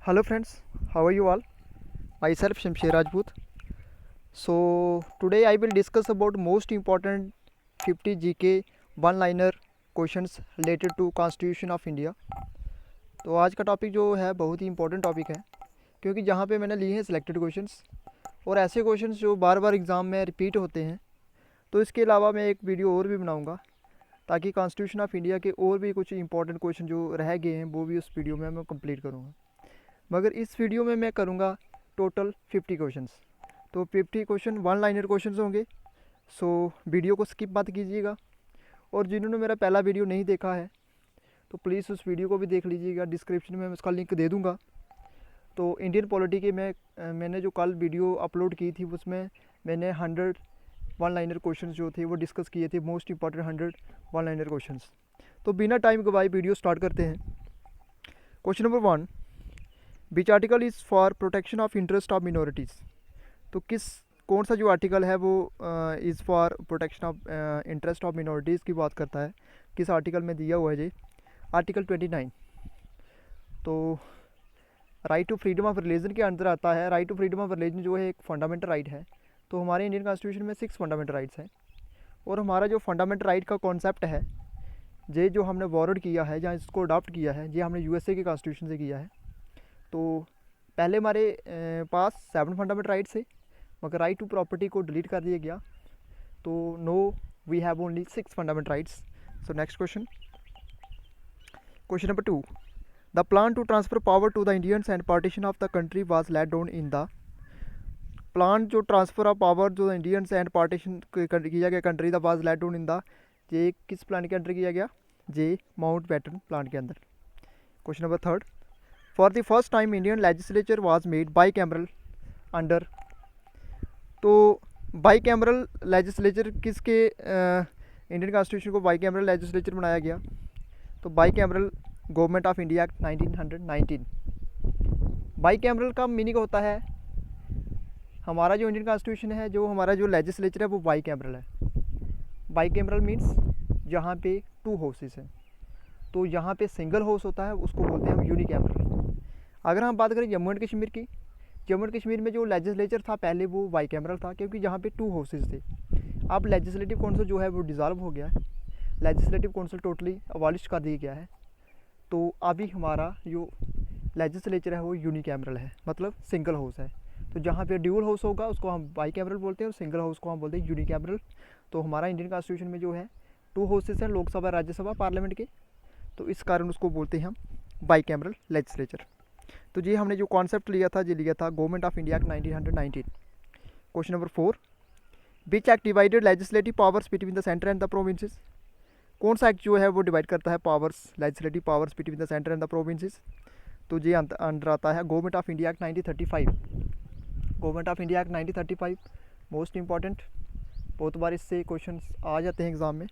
Hello friends, how are you all? Myself Shamsher Rajput. So today I will discuss about most important 50 GK one-liner questions related to Constitution of India. तो आज का topic जो है बहुत ही important topic है क्योंकि जहाँ पे मैंने लिए हैं सिलेक्टेड क्वेश्चंस और ऐसे क्वेश्चंस जो बार बार एग्ज़ाम में रिपीट होते हैं। तो इसके अलावा मैं एक वीडियो और भी बनाऊँगा ताकि कॉन्स्टिट्यूशन ऑफ इंडिया के और भी कुछ इंपॉर्टेंट क्वेश्चन जो रह गए हैं वो भी उस वीडियो में मैं कंप्लीट करूँगा। मगर इस वीडियो में मैं करूँगा टोटल 50 क्वेश्चंस। तो 50 क्वेश्चन वन लाइनर क्वेश्चंस होंगे। सो वीडियो को स्किप मत कीजिएगा और जिन्होंने मेरा पहला वीडियो नहीं देखा है तो प्लीज़ उस वीडियो को भी देख लीजिएगा। डिस्क्रिप्शन में मैं उसका लिंक दे दूँगा। तो इंडियन पॉलिटी के मैंने जो कल वीडियो अपलोड की थी उसमें मैंने 100 वन लाइनर क्वेश्चंस जो थे वो डिस्कस किए थे, most important 100 one liner questions. तो बिना टाइम गवाए वीडियो स्टार्ट करते हैं। Question number 1, which article is for protection of interest of minorities. तो कौन सा जो आर्टिकल है वो is for protection of interest of minorities की बात करता है। किस आर्टिकल में दिया हुआ है जी? आर्टिकल 29। तो right to freedom of religion के अंदर आता है। Right to freedom of religion जो है एक फंडामेंटल राइट है। तो हमारे इंडियन कॉन्स्टिट्यूशन में 6 फंडामेंटल राइट्स हैं और हमारा जो फंडामेंटल राइट का कॉन्सेप्ट है ये जो हमने वॉरड किया है या इसको अडॉप्ट किया है ये हमने यूएसए के कॉन्स्टिट्यूशन से किया है। तो पहले हमारे पास 7 फंडामेंटल राइट्स थे मगर राइट टू प्रॉपर्टी को डिलीट कर दिया गया। तो no, we have only 6 fundamental rights. So next question, question number 2, the plan to transfer power to the Indians and partition of the country was laid down in the. Plan जो transfer of power जो Indians and partition किया गया country the was laid down in the, ये किस plan के अंदर किया गया? ये माउंट बैटन प्लान के अंदर। Question number 3, for the first time Indian legislature was made by cameral under. तो बाई कैमरल लेजिस्लेचर किसके इंडियन कॉन्स्टिट्यूशन को बाई कैमरल लेजिस्लेचर बनाया गया? तो by cameral government of India act 1919। By cameral का meaning होता है हमारा जो इंडियन कॉन्स्टिट्यूशन है, जो हमारा जो लेजिस्लेचर है वो बाई कैमरल है। बाई कैमरल मीन्स जहाँ पे 2 हाउसेस हैं। तो यहाँ पे सिंगल हाउस होता है उसको बोलते हैं हम यूनिकैमरल। अगर हम बात करें जम्मू एंड कश्मीर की, जम्मू एंड कश्मीर में जो लेजिस्लेचर था पहले वो बाई कैमरल था क्योंकि जहाँ पे 2 हाउसेस थे। अब लेजिस्लेटिव काउंसिल जो है वो डिज़ाल्व हो गया है, लेजिस्लेटिव काउंसिल टोटली अबॉलिश कर दिया गया है। तो अभी हमारा जो लेजिस्लेचर है वो यूनिकैमरल है, मतलब सिंगल हाउस है। तो जहाँ पे ड्यूल हाउस होगा उसको हम बाई कैमरल बोलते हैं और सिंगल हाउस को हम बोलते हैं यूनिकैमरल। तो हमारा इंडियन कॉन्स्टिट्यूशन में जो है 2 हाउसेस हैं, लोकसभा राज्यसभा पार्लियामेंट के, तो इस कारण उसको बोलते हैं हम बाई कैमरल लेजिस्लेचर। तो ये हमने जो कॉन्सेप्ट लिया था ये लिया था government of India act 1919। Question number 4, which act divided legislative powers between the centre and the provinces. कौन सा एक्ट जो है वो डिवाइड करता है powers, legislative powers between the centre and the provinces? तो ये अंडर आता है government of India act 1935। Government of India act 1935 most important, बहुत बार इससे क्वेश्चंस आ जाते हैं एग्ज़ाम में।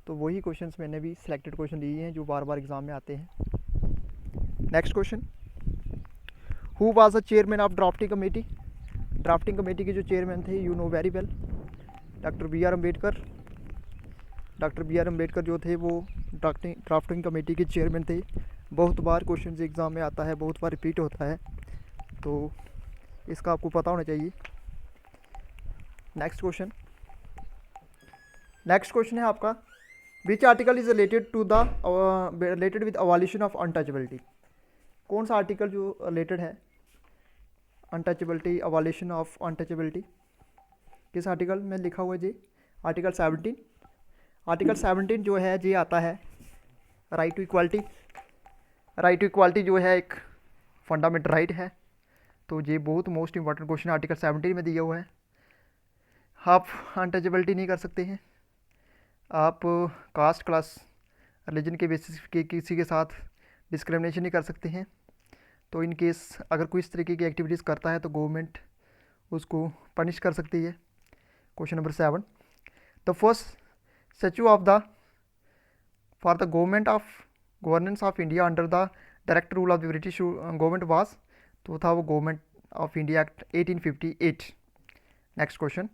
तो वही क्वेश्चंस मैंने भी सिलेक्टेड क्वेश्चन लिए हैं जो बार बार एग्ज़ाम में आते हैं। Next question, who was the chairman of drafting committee. Drafting committee के जो चेयरमैन थे you know very well, doctor B R Ambedkar. Doctor B R Ambedkar जो थे वो ड्राफ्टिंग कमेटी के चेयरमैन थे। बहुत बार क्वेश्चन एग्ज़ाम में आता है, बहुत बार रिपीट होता है, तो इसका आपको पता होना चाहिए। नेक्स्ट क्वेश्चन है आपका, which article is related with abolition of untouchability. कौन सा आर्टिकल जो रिलेटेड है अनटचेबिलिटी, अबॉलिशन ऑफ अनटचेबिलिटी, किस आर्टिकल में लिखा हुआ है जी? आर्टिकल 17। आर्टिकल 17 जो है ये आता है right to equality. Right to equality जो है एक फंडामेंटल राइट है। तो ये बहुत मोस्ट इंपॉर्टेंट क्वेश्चन आर्टिकल 17 में दिया हुआ है। आप अनटचेबिलिटी नहीं कर सकते हैं, आप कास्ट, क्लास, रिलीजन के बेसिस के किसी के साथ डिस्क्रिमिनेशन नहीं कर सकते हैं। तो इन केस अगर कोई इस तरीके की एक्टिविटीज़ करता है तो गवर्नमेंट उसको पनिश कर सकती है। Question number 7, the first statue of the for the governance of India under the direct rule of the British government was, तो था वो government of India act 1858। Next question,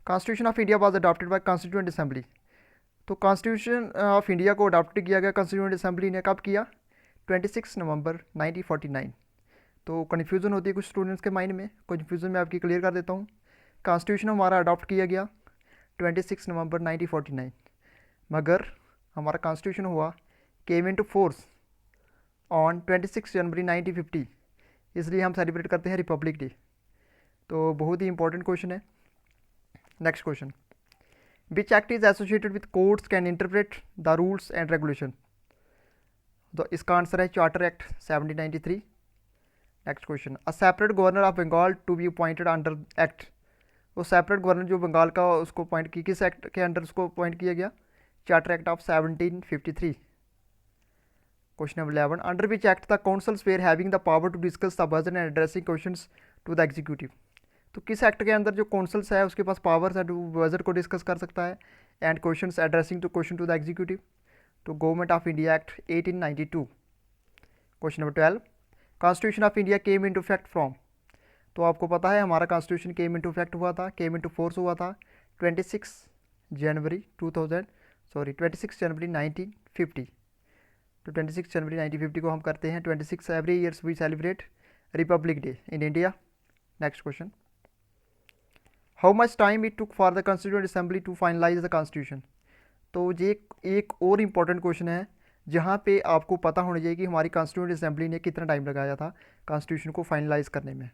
constitution of India was adopted by constituent assembly. तो constitution of India को adopt किया गया constituent assembly ने कब किया? 26 नवंबर 1949। तो कन्फ्यूज़न होती है कुछ स्टूडेंट्स के माइंड में, कन्फ्यूज़न मैं आपकी क्लियर कर देता हूँ। कॉन्स्टिट्यूशन हमारा अडॉप्ट किया गया 26 नवंबर 1949, मगर हमारा कॉन्स्टिट्यूशन हुआ केम इनटू फोर्स ऑन 26 जनवरी 1950, इसलिए हम सेलिब्रेट करते हैं रिपब्लिक डे। तो बहुत ही इंपॉर्टेंट क्वेश्चन है। Next question, which act is associated with courts can interpret the rules and regulation. तो इसका आंसर है charter act 1793। Next question, a separate governor of Bengal to be appointed under act. वो separate governor जो बंगाल का उसको appoint की, किस act के अंडर उसको अपॉइंट किया गया? Charter act of 1753। Question number 11, under which act the councils were having the power to discuss the budget and addressing questions to the executive. तो किस एक्ट के अंदर जो काउंसिल्स है उसके पास पावर्स है, बजट को डिस्कस कर सकता है and questions addressing to question to the executive? तो government of India act 1892। Question number 12, constitution of India came into effect from. तो आपको पता है हमारा कॉन्स्टिट्यूशन केम इनटू इफेक्ट हुआ था, केम इनटू फोर्स हुआ था 26 जनवरी 1950। तो 26 जनवरी 1950 को हम करते हैं 26 every years we celebrate republic day in India. Next question, how much time it took for the constituent assembly to finalise the constitution. तो ये एक और इम्पॉर्टेंट क्वेश्चन है जहाँ पे आपको पता होना चाहिए कि हमारी कॉन्स्टिट्यूएंट असेंबली ने कितना टाइम लगाया था कॉन्स्टिट्यूशन को फाइनलाइज करने में।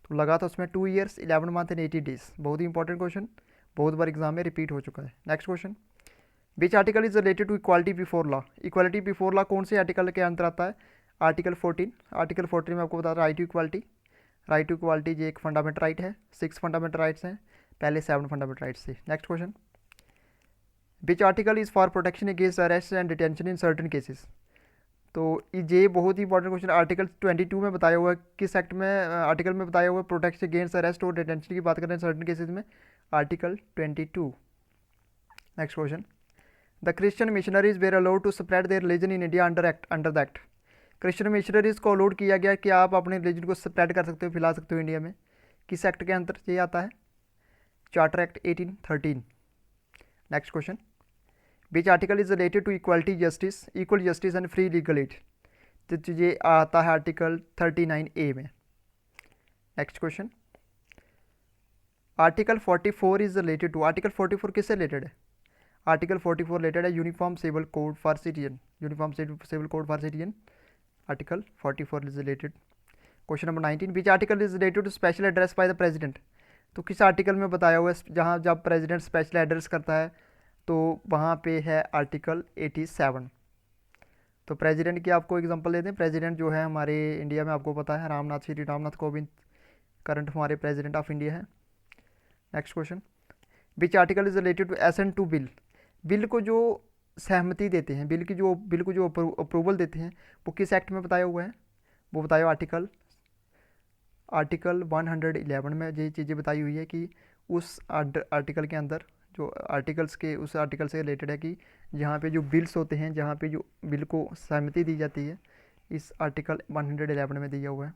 तो लगा था उसमें 2 ईयर्स 11 मंथ एंड 80 डेज। बहुत ही इंपॉर्टेंट क्वेश्चन, बहुत बार एग्जाम में रिपीट हो चुका है। Next question, which article is related to equality before law. Equality before law कौन से आर्टिकल के अंदर आता है? आर्टिकल 14। आर्टिकल 14 में आपको बता रहा right to equality. Right to equality ये एक फंडामेंटल राइट है, 6 फंडामेंटल राइट्स हैं, पहले 7 फंडामेंटल राइट्स थे। Next question, which article is for protection against arrest and detention in certain cases. तो ये बहुत ही इंपॉर्टेंट क्वेश्चन, आर्टिकल 22 में बताया हुआ है, किस एक्ट में आर्टिकल में बताया हुआ है प्रोटेक्शन अगेंस्ट अरेस्ट और डिटेंशन की बात करें सर्टन केसेस में? Article 22। Next question, the Christian missionaries were allowed to spread their religion in India under the act. Christian missionaries को अलाउड किया गया कि आप अपने रिलीजन को स्प्रेड कर सकते हो, फैला सकते हो इंडिया में। किस एक्ट के अंदर ये आता है? Charter act 1813। Next question, which article is related to equality justice, equal justice and free legal aid. तो ये आता है आर्टिकल 39A में। Next question, article 44 is related to. Article 44 किससे रिलेटेड है? आर्टिकल 44 रिलेटेड है uniform civil code for citizen. Uniform civil code for citizen article 44 is related. Question number 19, which article is related to special address bye the president. तो किस article में बताया हुआ है जहाँ जब प्रेसिडेंट स्पेशल एड्रेस करता है तो वहाँ पे है आर्टिकल 87। तो प्रेसिडेंट की आपको एग्जांपल देते हैं। प्रेसिडेंट जो है हमारे इंडिया में आपको पता है श्री रामनाथ कोविंद करंट हमारे प्रेसिडेंट ऑफ इंडिया है। Next question, which article is related to assent to bill. Bill को जो सहमति देते हैं, बिल को जो अप्रूवल देते हैं वो किस एक्ट में बताया हुआ है? वो बताया आर्टिकल 111 में ये चीज़ें बताई हुई है कि उस आर्टिकल के अंदर जो आर्टिकल्स के उस आर्टिकल से रिलेटेड है कि जहाँ पे जो बिल्स होते हैं, जहाँ पे जो बिल को सहमति दी जाती है, इस आर्टिकल 111 में दिया हुआ है।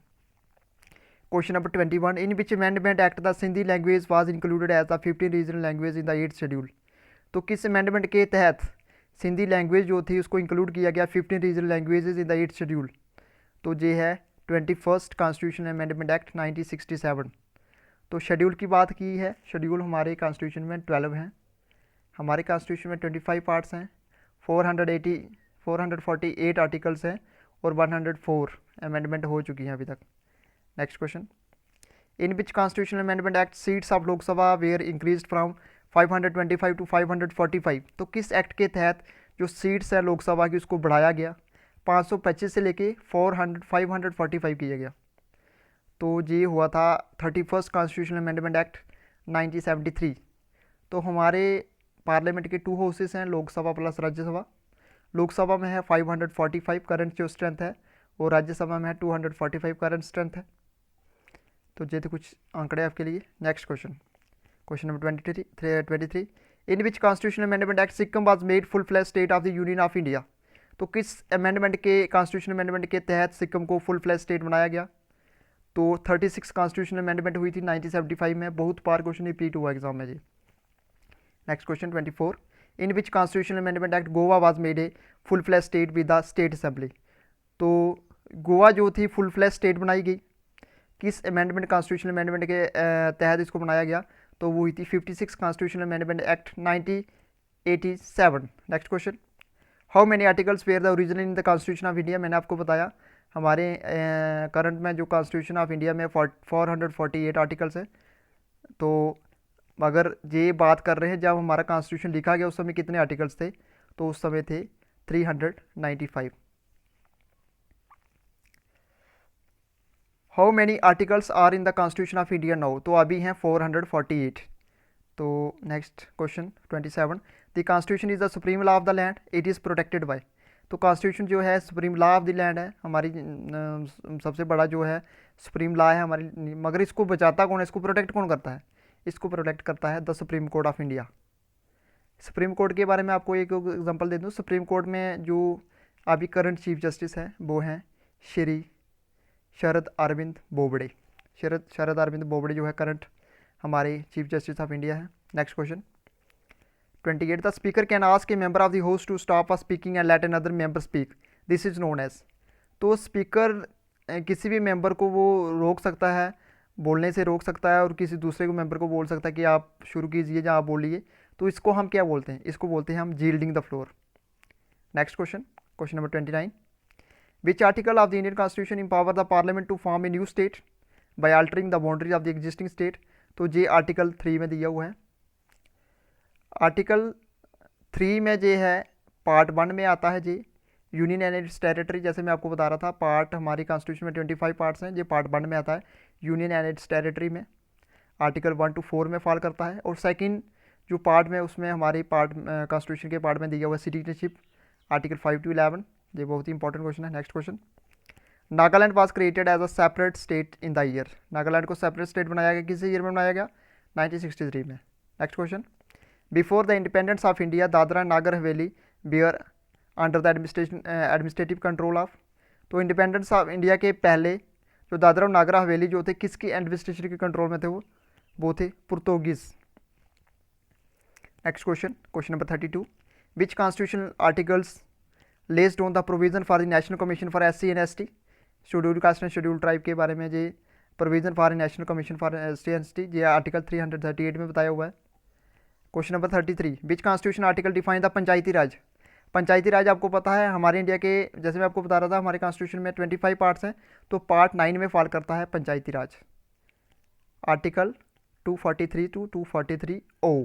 Question number 21, in which amendment act the Sindhi language was included as the 15 regional language in the 8th schedule. तो किस अमेंडमेंट के तहत सिंधी लैंग्वेज जो थी उसको इंक्लूड किया गया 15 regional languages in the 8th schedule? तो ये है 21st कॉन्स्टिट्यूशन अमेंडमेंट एक्ट 1967। तो शेड्यूल की बात की है, शेड्यूल हमारे कॉन्स्टिट्यूशन में 12 हैं। हमारे कॉन्स्टिट्यूशन में 25 पार्ट्स हैं, 448 आर्टिकल्स हैं और 104 अमेंडमेंट हो चुकी हैं अभी तक। Next question, in which constitutional amendment act seats of Lok Sabha were increased from 525 to 545। तो किस एक्ट के तहत जो सीट्स है लोकसभा की उसको बढ़ाया गया, 525 से लेके 545 किया गया? तो ये हुआ था 31st कॉन्स्टिट्यूशनल अमेंडमेंट एक्ट 1973। तो हमारे पार्लियामेंट के 2 हाउसेस हैं, लोकसभा प्लस राज्यसभा। लोकसभा में है 545 करंट जो स्ट्रेंथ है और राज्यसभा में है 245 करंट स्ट्रेंथ है। तो ये थे कुछ आंकड़े आपके लिए। Next question, question number 23, in which constitutional amendment act Sikkim was made full flash state of the union of India. तो किस अमेंडमेंट के कॉन्स्टिट्यूशनल अमेंडमेंट के तहत सिक्किम को फुल फ्लैश स्टेट बनाया गया? तो 36 कॉन्स्टिट्यूशनल अमेंडमेंट हुई थी 1975 में। बहुत बार क्वेश्चन रिपीट हुआ एग्जाम में जी। Next question 24, in which constitutional amendment act Goa was made a full flash state with the state assembly. तो गोवा जो थी फुल फ्लैश स्टेट बनाई गई किस अमेंडमेंट कॉन्स्टिट्यूशनल अमेंडमेंट के तहत इसको बनाया गया, तो वो हुई थी 56 constitutional amendment act 1987। Next question, how many articles were the original in the constitution of India. मैंने आपको बताया हमारे करंट में जो कॉन्स्टिट्यूशन ऑफ इंडिया में 448 आर्टिकल्स है। तो अगर ये बात कर रहे हैं जब हमारा कॉन्स्टिट्यूशन लिखा गया उस समय कितने आर्टिकल्स थे, तो उस समय थे 395। How many articles are in the constitution of India now, तो अभी हैं 448। तो next question 27, the constitution is the supreme law of the land, it is protected by. तो कॉन्स्टिट्यूशन जो है supreme law of the land है, हमारी सबसे बड़ा जो है सुप्रीम लॉ है हमारी, मगर इसको बचाता कौन है, इसको प्रोटेक्ट कौन करता है, इसको प्रोटेक्ट करता है the supreme court of India. Supreme court के बारे में आपको एक एग्जांपल दे दूं, सुप्रीम कोर्ट में जो अभी करंट चीफ जस्टिस हैं वो हैं श्री शरद अरविंद बोबड़े। शरद अरविंद बोबड़े जो है करंट हमारे चीफ जस्टिस ऑफ इंडिया है। Next question 28, the speaker can ask a member of the house to stop a speaking and let another member speak, this is known as. तो speaker किसी भी मेंबर को वो रोक सकता है, बोलने से रोक सकता है, और किसी दूसरे को मेंबर को बोल सकता है कि आप शुरू कीजिए या आप बोलिए। तो इसको हम क्या बोलते हैं, इसको बोलते हैं हम yielding the floor. Next question, question number 29, which article of the Indian constitution empower the parliament to form a new state by altering the boundaries of the existing state. तो ये आर्टिकल 3 में दिया हुआ है। आर्टिकल 3 में ये है part 1 में आता है जी यूनियन एंड इट्स टेरिटरी। जैसे मैं आपको बता रहा था पार्ट हमारी कॉन्स्टिट्यूशन में 25 पार्ट्स हैं, ये पार्ट 1 में आता है यूनियन एंड इट्स टेरिटरी में, आर्टिकल 1 to 4 में फॉल करता है। और सेकंड जो पार्ट में उसमें हमारी पार्ट कॉन्स्टिट्यूशन के पार्ट में दिया हुआ सिटीजनशिप, आर्टिकल 5 to 11। ये बहुत ही इंपॉर्टेंट क्वेश्चन है। Next question, Nagaland was created as a separate state in the year. Nagaland को सेपरेट स्टेट बनाया गया किस ईयर में बनाया गया, 1963 में। Next question, before the independence of India Dadra and Nagar Haveli were under the administrative control of. तो इंडिपेंडेंस ऑफ इंडिया के पहले जो दादरा और नागर हवेली जो थे किसकी एडमिनिस्ट्रेशन के कंट्रोल में थे, वो थे Portuguese. Next question, question number 32, which constitutional articles laced on the provision for the national commission for SC and ST, scheduled caste and scheduled tribe के बारे में ये provision for national commission for SC and ST ये article 338 में बताया हुआ है। Question number 33, which constitution article define the panchayati raj. Panchayati raj आपको पता है हमारे इंडिया के, जैसे मैं आपको बता रहा था हमारे कॉन्स्टिट्यूशन में 25 पार्ट्स हैं, तो पार्ट 9 में फॉल करता है पंचायती राज, आर्टिकल 243 to 243O।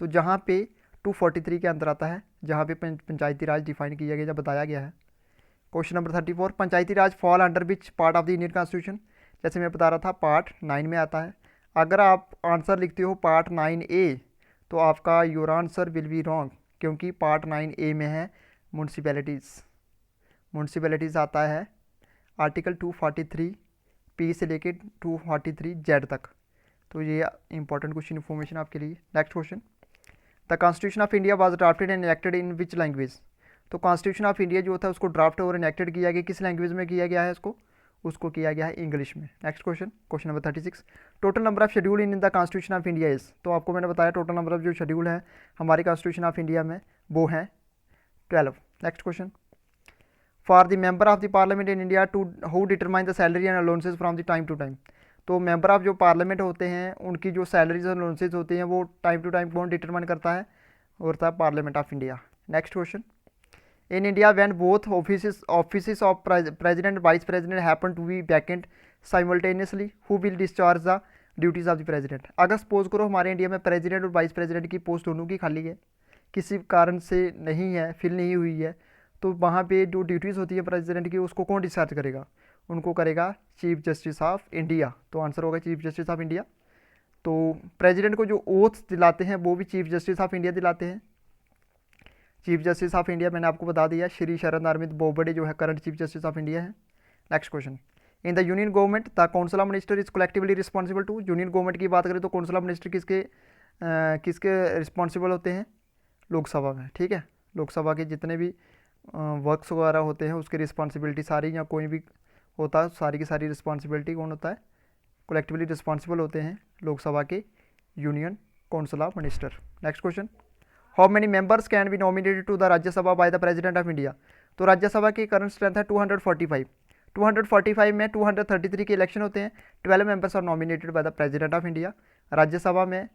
तो जहाँ पे 243 के अंदर आता है जहाँ पे पंचायती राज डिफाइन किया गया, बताया गया है। Question number 34, Panchayati Raj fall under which part of the Indian constitution. जैसे मैं बता रहा था पार्ट 9 में आता है। अगर आप आंसर लिखते हो पार्ट 9A तो आपका your answer will be wrong, क्योंकि पार्ट 9A में है म्यूनसिपैलिटीज़। म्यूनसिपैलिटीज़ आता है आर्टिकल 243P से लेके 243Z तक। तो ये इंपॉर्टेंट कुछ इन्फॉर्मेशन आपके लिए। Next question, the constitution of India was drafted and enacted in which language. तो कॉन्स्टिट्यूशन ऑफ इंडिया जो था उसको ड्राफ्ट और इनेक्टेड किया गया किस लैंग्वेज में किया गया है, उसको किया गया है इंग्लिश में। Next question, question number 36, total number of schedule in the constitution of India is. तो आपको मैंने बताया टोटल नंबर ऑफ जो शेड्यूल है हमारे कॉन्स्टिट्यूशन ऑफ इंडिया में वो हैं 12। Next question, for the member of the parliament in India to who determine the salary and allowances from the time to time. तो मेंबर ऑफ जो parliament होते हैं उनकी जो सैलरीज और अलाउंसेज होती हैं वो टाइम टू टाइम कौन डिटरमाइन करता है, होता है parliament of India. Next question, in India when both office of president vice president happen to be vacant simultaneously who will discharge the duties of the president. अगर suppose करो हमारे India में president और vice president की post दोनों की खाली है, किसी कारण से नहीं है, फिल नहीं हुई है, तो वहाँ पे जो ड्यूटीज़ होती है प्रेसिडेंट की उसको कौन डिस्चार्ज करेगा, उनको करेगा चीफ जस्टिस ऑफ इंडिया। तो आंसर होगा चीफ जस्टिस ऑफ इंडिया। तो प्रेसिडेंट को जो ओथ दिलाते हैं वो भी चीफ जस्टिस ऑफ इंडिया दिलाते हैं। चीफ जस्टिस ऑफ इंडिया मैंने आपको बता दिया श्री शरद अरविंद बोबड़े जो है current chief justice of India है। Next question, in the union government the council of minister is collectively responsible to. Union government की बात करें तो काउंसिल ऑफ मिनिस्टर किसके रिस्पॉन्सिबल होते हैं, लोकसभा में। ठीक है, लोकसभा के जितने भी वर्क्स वगैरह होते हैं उसकी रिस्पॉन्सिबिलिटी सारी, या कोई भी होता है सारी की सारी रिस्पॉन्सिबिलिटी कौन होता है, कलेक्टिवली रिस्पॉन्सिबल होते हैं लोकसभा के union council of minister. Next question, how many members can be nominated to the Rajya Sabha by the president of India. तो राज्यसभा की करंट स्ट्रेंथ है 245। 245 में 233 के इलेक्शन होते हैं। 12 members are nominated by the president of India. Rajya Sabha में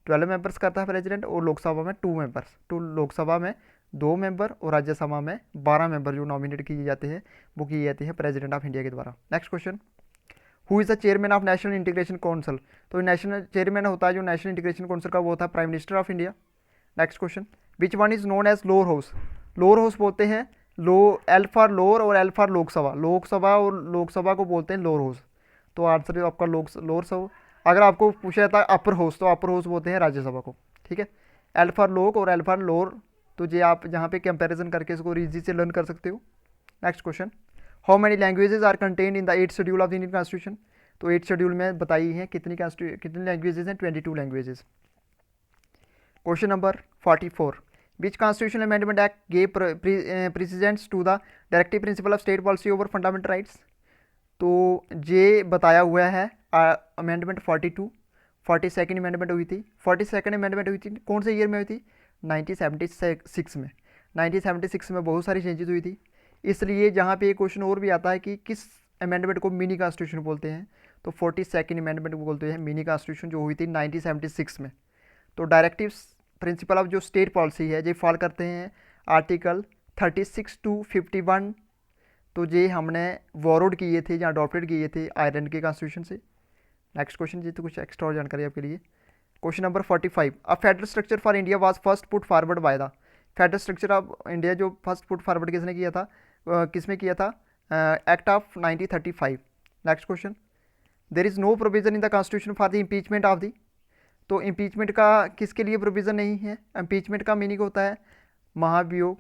12 मेंबर्स करता है प्रेसिडेंट, और लोकसभा में 2 मेंबर्स, तो लोकसभा में 2 मेंबर और राज्यसभा में 12 मेंबर जो नॉमिनेट किए जाते हैं वो किए जाते हैं प्रेसिडेंट ऑफ इंडिया के द्वारा। Next question, who is the chairman of national integration council. तो नेशनल चेयरमैन होता है जो नेशनल इंटीग्रेशन काउंसिल का, वो होता है prime minister of India. Next question, which one is known as lower house. Lower house बोलते हैं लो, एल फॉर लोअर और एल फॉर लोकसभा, लोकसभा और लोकसभा को बोलते हैं लोअर हाउस। तो आंसर आपका लोअर सभा। अगर आपको पूछा जाता है अपर हाउस, तो अपर हाउस बोलते हैं राज्यसभा को, ठीक है। एल फॉर लोक और एल फॉर लोअर, तो ये आप जहाँ पे कंपैरिजन करके इसको इजी से लर्न कर सकते हो। Next question, how many languages are contained in the 8th schedule of the Indian constitution. तो 8th शेड्यूल में बताई है कितनी लैंग्वेजेज हैं, 22 languages. Question number 44, which constitutional amendment act gave precedence to the directive principle of state policy over fundamental rights. तो ये बताया हुआ है अमेंडमेंट 42, 42nd अमेंडमेंट हुई थी। 42nd अमेंडमेंट हुई थी कौन से ईयर में हुई थी, 1976 में। 1976 में बहुत सारी चेंजेस हुई थी, इसलिए जहाँ पे एक क्वेश्चन और भी आता है कि किस अमेंडमेंट को मिनी कॉन्स्टिट्यूशन बोलते हैं, तो 42nd अमेंडमेंट को बोलते हैं मिनी कॉन्स्टिट्यूशन, जो हुई थी 1976 में। तो डायरेक्टिव प्रिंसिपल ऑफ जो स्टेट पॉलिसी है ये फॉलो करते हैं आर्टिकल 36 to 51। तो ये हमने वॉरोड किए थे या अडॉप्टेड किए थे आयरलैंड के कॉन्स्टिट्यूशन से। नेक्स्ट क्वेश्चन, जी तो कुछ एक्स्ट्रा और जानकारी आपके लिए। Question number 45, a federal structure for India was first put forward by the. Federal structure of India जो फर्स्ट पुट फॉरवर्ड किसने किया था, किसमें किया था, act of 1935। Next question, there is no provision in the constitution for the impeachment of the. तो impeachment का किसके लिए प्रोविज़न नहीं है। इम्पीचमेंट का मीनिंग होता है महाभियोग,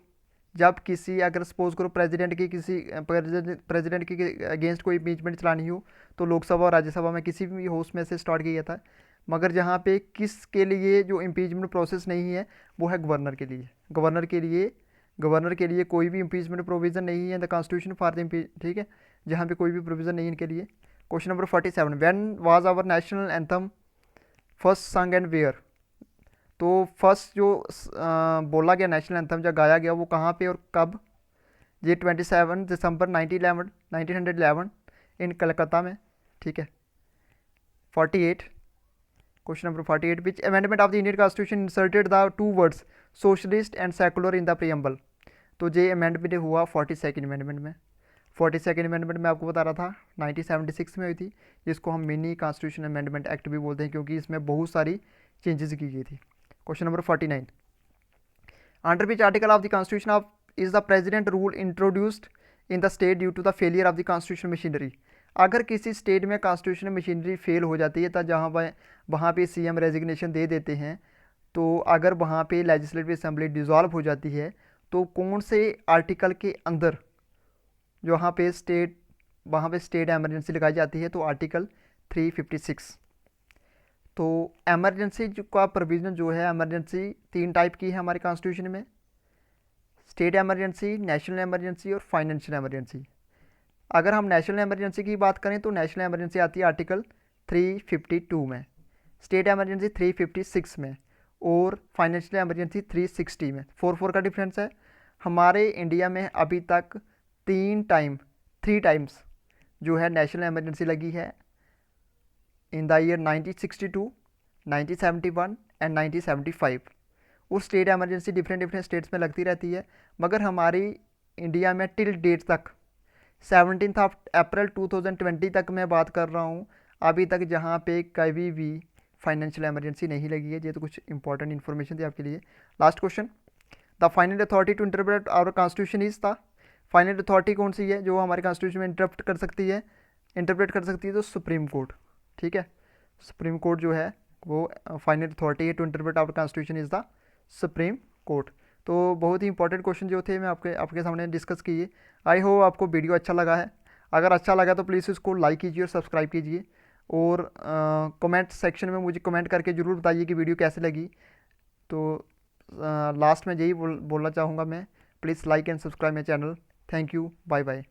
जब किसी अगर सपोज करो प्रेसिडेंट के अगेंस्ट कोई इम्पीचमेंट चलानी हो, तो लोकसभा और राज्यसभा में किसी भी हाउस में से स्टार्ट किया जाता है। मगर जहाँ पे किसके लिए जो इम्पीचमेंट प्रोसेस नहीं है वो है गवर्नर के लिए। गवर्नर के लिए कोई भी इम्पीचमेंट प्रोविज़न नहीं है the constitution for the impeach, ठीक है, जहाँ पे कोई भी प्रोविज़न नहीं है इनके लिए। Question number 47, when was our national anthem first sung and where. तो फर्स्ट जो बोला गया नेशनल एंथम जब गाया गया वो कहाँ पे और कब, ये 27 दिसंबर 1911 इन कलकत्ता में, ठीक है। 48, question number 48, which amendment of the Indian constitution inserted the 2 words socialist and secular in the preamble. तो ये अमेंडमेंट हुआ 42nd अमेंडमेंट में। 42nd अमेंडमेंट में आपको बता रहा था 1976 में हुई थी, जिसको हम मिनी कॉन्स्टिट्यूशन अमेंडमेंट एक्ट भी बोलते हैं क्योंकि इसमें बहुत सारी चेंजेस की गई थी। Question number 49, under which article of the constitution of is the president rule introduced in the state due to the failure of the constitution machinery. अगर किसी स्टेट में कॉन्स्टिट्यूशन मशीनरी फेल हो जाती है तो जहाँ पर वहाँ पे सीएम रेजिग्नेशन दे देते हैं, तो अगर वहाँ पे लेजिस्लेटिव असेंबली डिसॉल्व हो जाती है तो कौन से आर्टिकल के अंदर जो वहाँ पे स्टेट एमरजेंसी लगाई जाती है, तो आर्टिकल 356। तो एमरजेंसी का प्रोविज़न जो है, एमरजेंसी 3 टाइप की है हमारे कॉन्स्टिट्यूशन में, स्टेट एमरजेंसी, नेशनल एमरजेंसी और फाइनेंशियल एमरजेंसी। अगर हम नेशनल एमरजेंसी की बात करें तो नेशनल एमरजेंसी आती है आर्टिकल 352 में, स्टेट एमरजेंसी 356 में और फाइनेंशियल एमरजेंसी 360 में। 4 का डिफरेंस है। हमारे इंडिया में अभी तक 3 टाइम्स जो है नेशनल एमरजेंसी लगी है, इन द ईयर 1962, 1971 एंड 1975। और स्टेट एमरजेंसी डिफरेंट स्टेट्स में लगती रहती है, मगर हमारी इंडिया में टिल डेट तक 17 अप्रैल 2020 तक मैं बात कर रहा हूँ, अभी तक जहाँ पे कभी भी फाइनेंशियल एमरजेंसी नहीं लगी है। ये तो कुछ इंपॉर्टेंट इन्फॉर्मेशन थी आपके लिए। Last question, the final authority to interpret our constitution is the. Final authority कौन सी है जो हमारे कॉन्स्टिट्यूशन में इंटरप्रेट कर सकती है, तो सुप्रीम कोर्ट, ठीक है। सुप्रीम कोर्ट जो है वो फाइनल अथॉरिटी है to interpret our constitution is the supreme court. तो बहुत ही इंपॉर्टेंट क्वेश्चन जो थे मैं आपके सामने डिस्कस किए। आई होप आपको वीडियो अच्छा लगा है। अगर अच्छा लगा तो प्लीज़ इसको लाइक कीजिए और सब्सक्राइब कीजिए, और कमेंट सेक्शन में मुझे कमेंट करके ज़रूर बताइए कि वीडियो कैसे लगी। तो लास्ट में यही बोलना चाहूँगा मैं, please like and subscribe my channel. Thank you, bye bye.